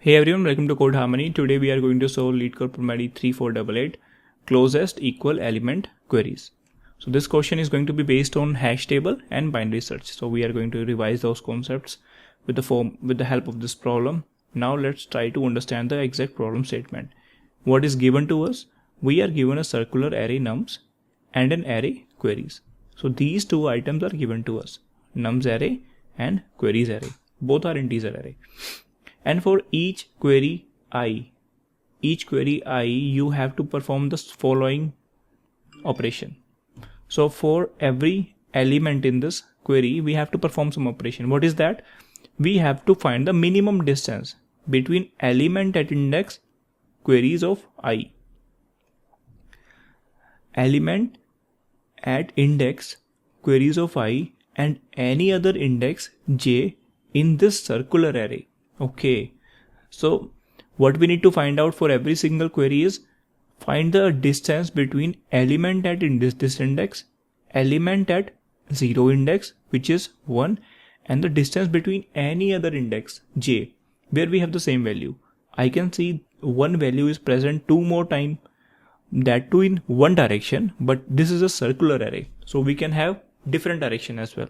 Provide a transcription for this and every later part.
Hey everyone, welcome to Code Harmony. Today we are going to solve LeetCode Primary 3488 closest equal element queries. So this question is going to be based on HashTable and binary search. So we are going to revise those concepts with the help of this problem. Now let's try to understand the exact problem statement. What is given to us? We are given a circular array nums and an array queries. So these two items are given to us, nums array and queries array. Both are integer array. And for each query I, you have to perform the following operation. So for every element in this query, we have to perform some operation. What is that? We have to find the minimum distance between element at index queries of I. Element at index queries of I and any other index j in this circular array. Okay, so what we need to find out for every single query is find the distance between element at this index, element at 0 index, which is 1, and the distance between any other index j where we have the same value. I can see one value is present 2 more times, that too in one direction, but this is a circular array, so we can have different direction as well.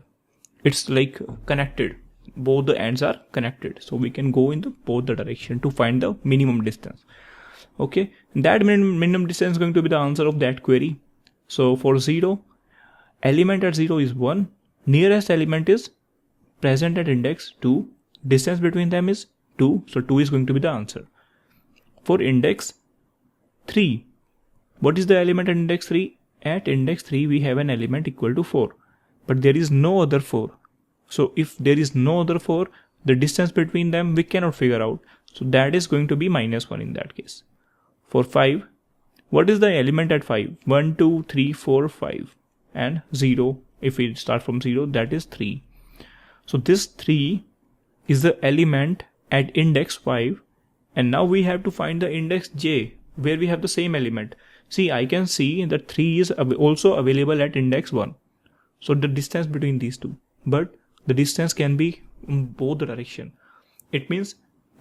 It's like connected. Both the ends are connected, so we can go in both the direction to find the minimum distance. Okay, that minimum distance is going to be the answer of that query. So for 0, element at 0 is 1, nearest element is present at index 2, distance between them is 2, so 2 is going to be the answer. For index 3, what is the element at index 3? At index 3 we have an element equal to 4, but there is no other 4. So if there is no other 4, the distance between them we cannot figure out. So that is going to be -1 in that case. For 5, what is the element at 5? 1, 2, 3, 4, 5 and 0. If we start from 0, that is 3. So this 3 is the element at index 5, and now we have to find the index j where we have the same element. See, I can see that 3 is also available at index 1. So the distance between these two, but the distance can be in both the direction. It means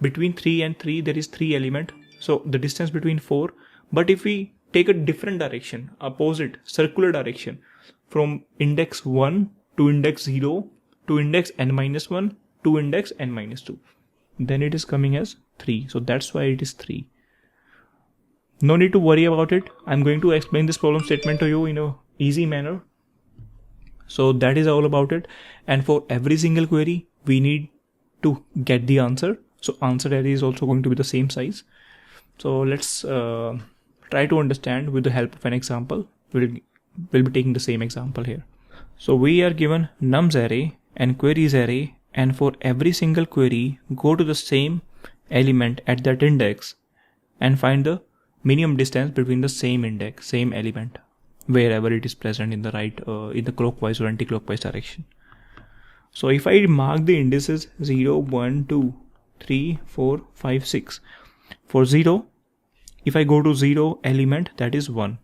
between 3 and 3 there is 3 element, so the distance between 4. But if we take a different direction, opposite circular direction, from index 1 to index 0 to index n-1 to index n-2, then it is coming as 3. So that's why it is 3. No need to worry about it. I'm going to explain this problem statement to you in a easy manner. So that is all about it, and for every single query we need to get the answer. So answer array is also going to be the same size. So let's try to understand with the help of an example. We'll be taking the same example here. So we are given nums array and queries array, and for every single query go to the same element at that index and find the minimum distance between the same index, same element, wherever it is present in the right, in the clockwise or anti-clockwise direction. So if I mark the indices 0, 1, 2, 3, 4, 5, 6. For 0, if I go to 0 element, that is 1.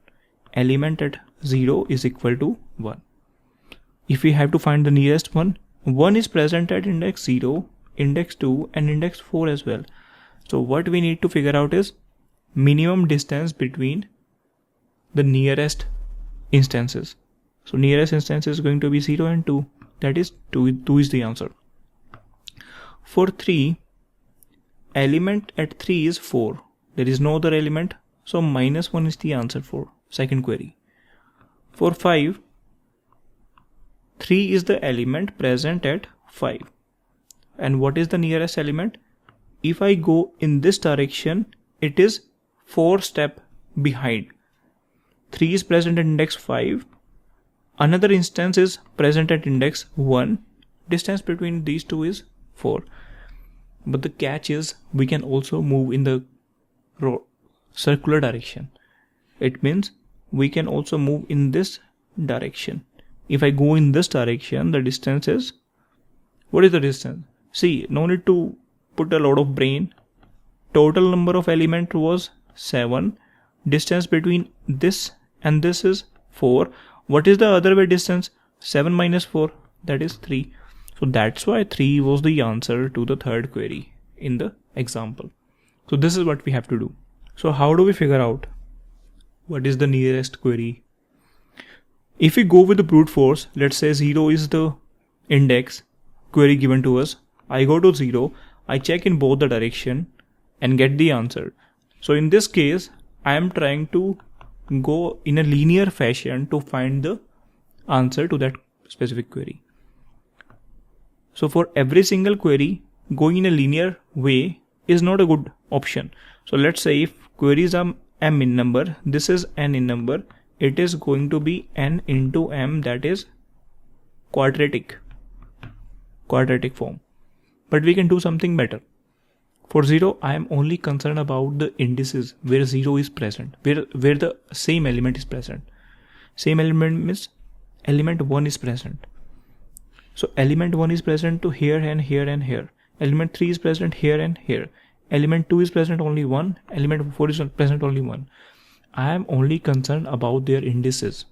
Element at 0 is equal to 1. If we have to find the nearest one, 1 is present at index 0, index 2 and index 4 as well. So what we need to figure out is minimum distance between the nearest instances. So nearest instance is going to be 0 and 2, that is 2 is the answer. For 3, element at 3 is 4, there is no other element, so -1 is the answer for second query. For 5, 3 is the element present at 5, and what is the nearest element? If I go in this direction, it is 4 steps behind. 3 is present at index 5, another instance is present at index 1, distance between these two is 4. But the catch is we can also move in the circular direction. It means we can also move in this direction. If I go in this direction, the distance is, what is the distance? See, no need to put a lot of brain. Total number of element was 7, distance between this and this is 4. What is the other way distance? 7 minus 4, that is 3. So that's why 3 was the answer to the third query in the example. So this is what we have to do. So how do we figure out what is the nearest query? If we go with the brute force, let's say 0 is the index query given to us. I go to 0, I check in both the direction and get the answer. So in this case, I am trying to go in a linear fashion to find the answer to that specific query. So for every single query, going in a linear way is not a good option. So let's say if queries are m in number, this is n in number, it is going to be n into m, that is quadratic form. But we can do something better. For 0, I am only concerned about the indices where 0 is present, where the same element is present. Same element means element 1 is present. So element 1 is present to here and here and here. Element 3 is present here and here. Element 2 is present only 1. Element 4 is present only 1. I am only concerned about their indices.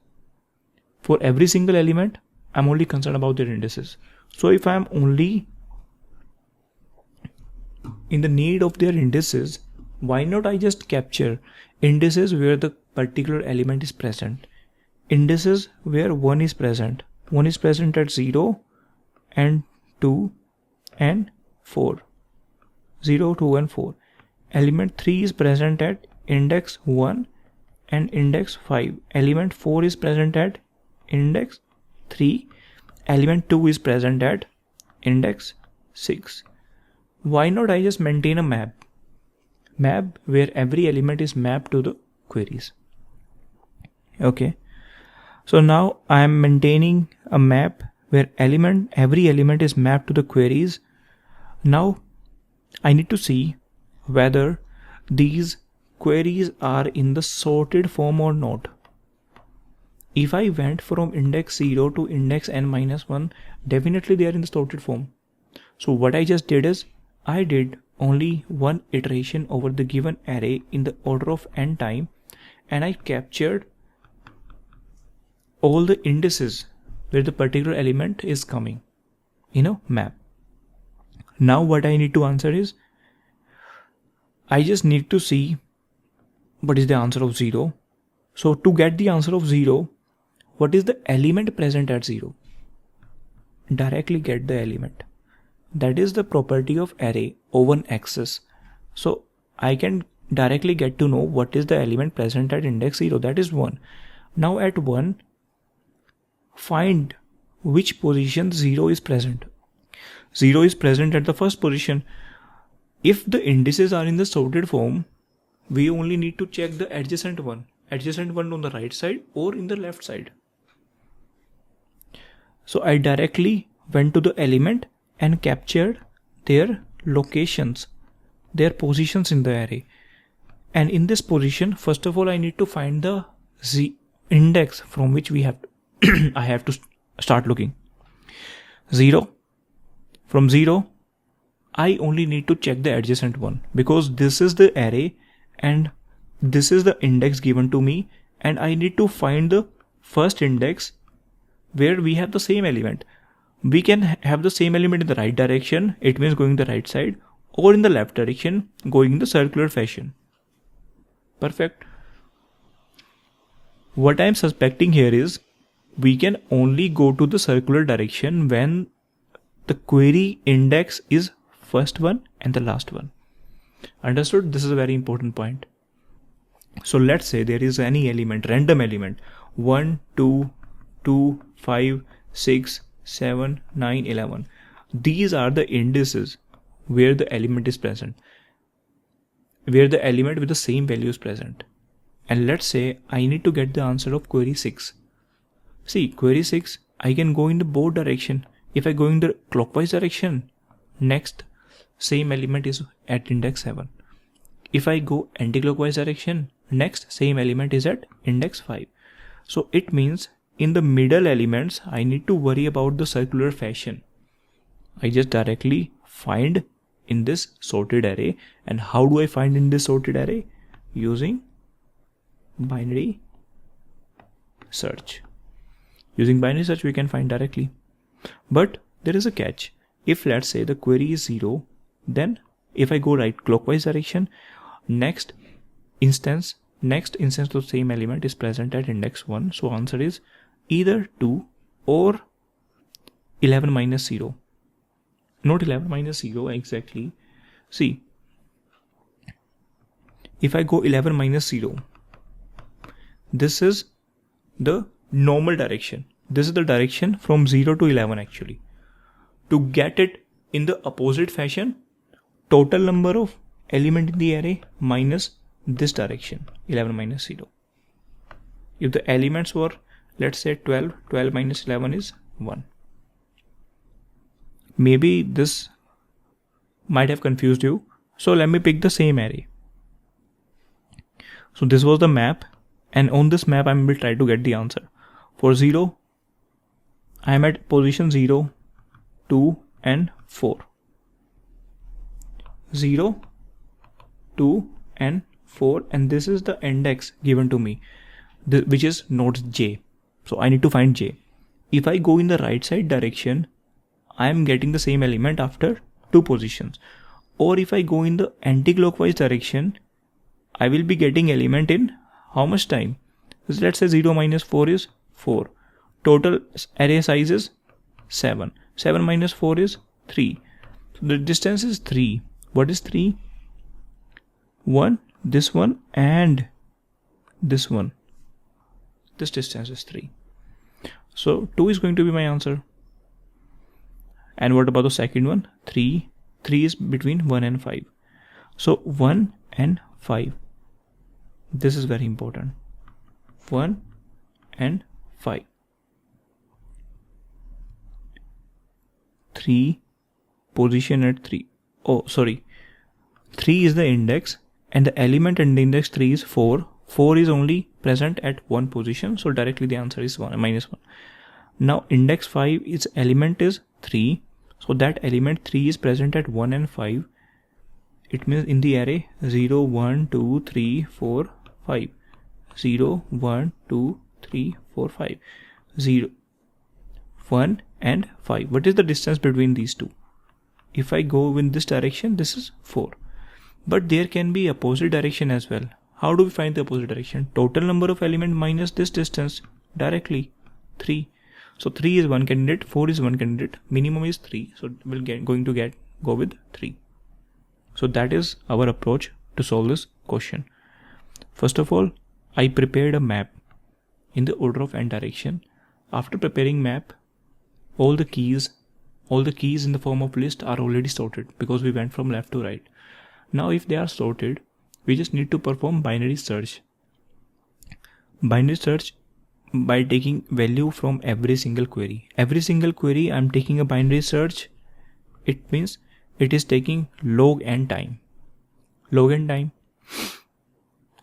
For every single element, I am only concerned about their indices. So if I am only in the need of their indices, why not I just capture indices where the particular element is present, indices where 1 is present. 1 is present at 0 and 2 and 4. 0, 2 and 4. Element 3 is present at index 1 and index 5. Element 4 is present at index 3. Element 2 is present at index 6. Why not I just maintain a map where every element is mapped to the queries? Okay, so now I am maintaining a map where every element is mapped to the queries. Now I need to see whether these queries are in the sorted form or not. If I went from index 0 to index n-1, definitely they are in the sorted form. So what I just did is, I did only one iteration over the given array in the order of n time, and I captured all the indices where the particular element is coming in a map. Now what I need to answer is, I just need to see what is the answer of 0. So to get the answer of 0, what is the element present at 0? Directly get the element. That is the property of array O1 access. So I can directly get to know what is the element present at index 0, that is 1. Now at 1, find which position 0 is present. 0 is present at the first position. If the indices are in the sorted form, we only need to check the adjacent one on the right side or in the left side. So I directly went to the element and captured their locations, their positions in the array. And in this position, first of all, I need to find the index from which we have I have to start looking. 0. From 0, I only need to check the adjacent one, because this is the array and this is the index given to me, and I need to find the first index where we have the same element. We can have the same element in the right direction, it means going the right side, or in the left direction, going in the circular fashion. Perfect. What I am suspecting here is, we can only go to the circular direction when the query index is first one and the last one. Understood? This is a very important point. So let's say there is any element, random element, 1, 2, 2, 5, 6, 7, 9, 11. These are the indices where the element is present, where the element with the same value is present. And let's say I need to get the answer of query 6. See, query 6, I can go in the both direction. If I go in the clockwise direction, next same element is at index 7. If I go anti-clockwise direction, next same element is at index 5. So it means in the middle elements, I need to worry about the circular fashion. I just directly find in this sorted array. And how do I find in this sorted array? Using binary search. Using binary search, we can find directly. But there is a catch. If let's say the query is 0, then if I go right clockwise direction, next instance of the same element is present at index 1. So answer is either 2 or 11 minus 0. Not 11 minus 0 exactly. See, if I go 11 minus 0, this is the normal direction. This is the direction from 0 to 11 actually. To get it in the opposite fashion, total number of element in the array minus this direction, 11 minus 0. If the elements were, let's say 12, 12 minus 11 is 1. Maybe this might have confused you. So let me pick the same array. So this was the map, and on this map I will try to get the answer. For 0, I am at position 0, 2 and 4. 0, 2 and 4, and this is the index given to me, which is node j. So I need to find j. If I go in the right side direction, I am getting the same element after 2 positions. Or if I go in the anti-clockwise direction, I will be getting element in how much time? So let's say 0 minus 4 is 4. Total array size is 7. 7 minus 4 is 3. So the distance is 3. What is 3? 1, this one and this one. This distance is 3. So 2 is going to be my answer. And what about the second one? 3. 3 is between 1 and 5. So 1 and 5. This is very important. 1 and 5. 3 position at 3. Oh, sorry. 3 is the index and the element in the index 3 is 4. 4 is only present at one position. So directly the answer is 1 minus 1. Now index 5 is element is 3. So that element 3 is present at 1 and 5. It means in the array 0, 1, 2, 3, 4, 5. 0, 1, 2, 3, 4, 5. 0, 1 and 5. What is the distance between these two? If I go in this direction, this is 4. But there can be opposite direction as well. How do we find the opposite direction? Total number of element minus this distance directly 3. So 3 is one candidate, 4 is one candidate, minimum is 3. So we'll go with 3. So that is our approach to solve this question. First of all, I prepared a map in the order of n direction. After preparing map, all the keys in the form of list are already sorted because we went from left to right. Now if they are sorted, we just need to perform binary search. Binary search by taking value from every single query. Every single query I'm taking a binary search. It means it is taking log n time. Log n time.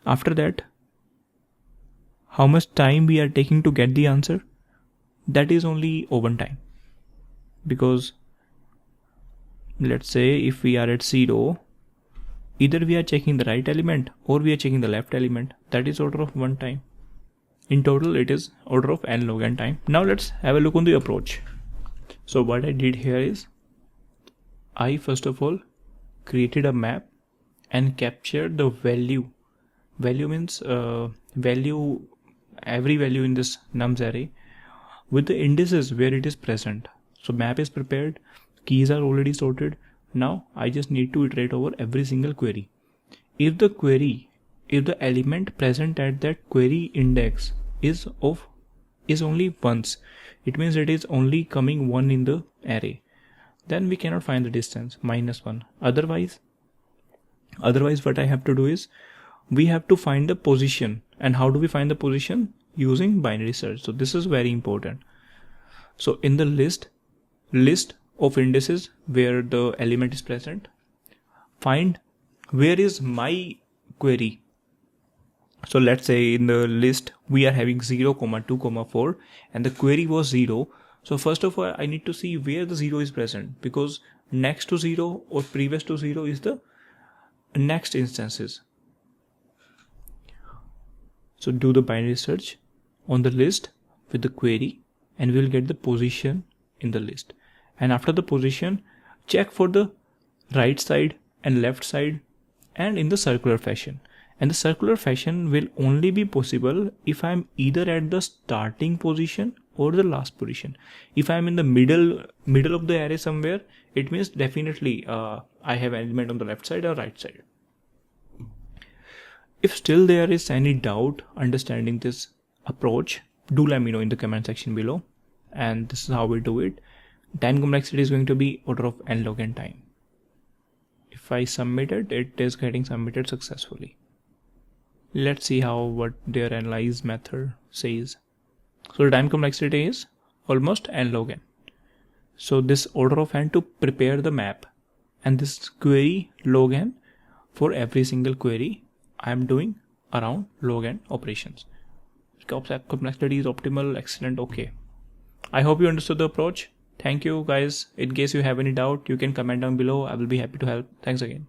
After that, how much time we are taking to get the answer? That is only O1 time. Because let's say if we are at 0, either we are checking the right element or we are checking the left element. That is order of 1 time. In total, it is order of n log n time. Now let's have a look on the approach. So what I did here is, I first of all created a map and captured the value. Value means every value in this nums array with the indices where it is present. So map is prepared, keys are already sorted. Now I just need to iterate over every single query. If the element present at that query index is only once, it means it is only coming 1 in the array, then we cannot find the distance, -1. Otherwise what I have to do is, we have to find the position. And how do we find the position? Using binary search. So this is very important. So in the list of indices where the element is present, find where is my query. So let's say in the list we are having 0, 2, 4 and the query was 0. So first of all I need to see where the 0 is present, because next to 0 or previous to 0 is the next instances. So do the binary search on the list with the query and we will get the position in the list. And after the position, check for the right side and left side and in the circular fashion. And the circular fashion will only be possible if I'm either at the starting position or the last position. If I'm in the middle of the array somewhere, it means definitely I have an element on the left side or right side. If still there is any doubt understanding this approach, do let me know in the comment section below. And this is how we do it. Time complexity is going to be order of n log n time. If I submit it, it is getting submitted successfully. Let's see what their analyze method says. So the time complexity is almost n log n. So this order of n to prepare the map, and this query log n for every single query I am doing around log n operations. Complexity is optimal, excellent, okay. I hope you understood the approach. Thank you guys. In case you have any doubt, you can comment down below. I will be happy to help. Thanks again.